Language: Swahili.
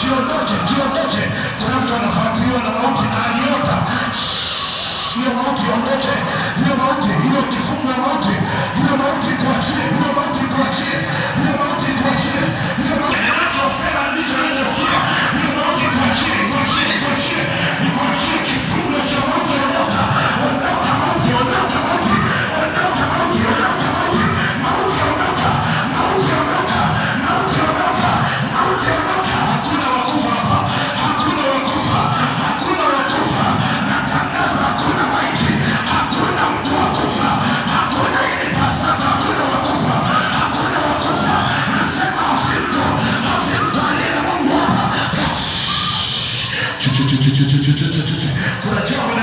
jiondoke. Kuna mtu anafuatiliwa na mauti na aliota. Hiyo mauti iondoke, hiyo mauti, hiyo kifungo ya mauti, hiyo mauti kuachie, hiyo mauti kuachie, hiyo mauti kuachie, hiyo mauti ninachosema ndicho ninachosikia, hiyo mauti kuachie, kuachie kifungo cha mauti. Ondoka mauti, ondoka mauti, ondoka mauti, ondoka mauti, mauti ondoka, mauti ondoka, mauti ondoka, mauti ondoka. Hakuna wakufa hapa, hakuna wakufa, hakuna wakufa. Natangaza hakuna maiti, hakuna mtu wakufa, hakuna ile Pasaka, hakuna wakufa, hakuna wakufa. Nasema usimtu aliye na Mungu hapa. Kuna jambo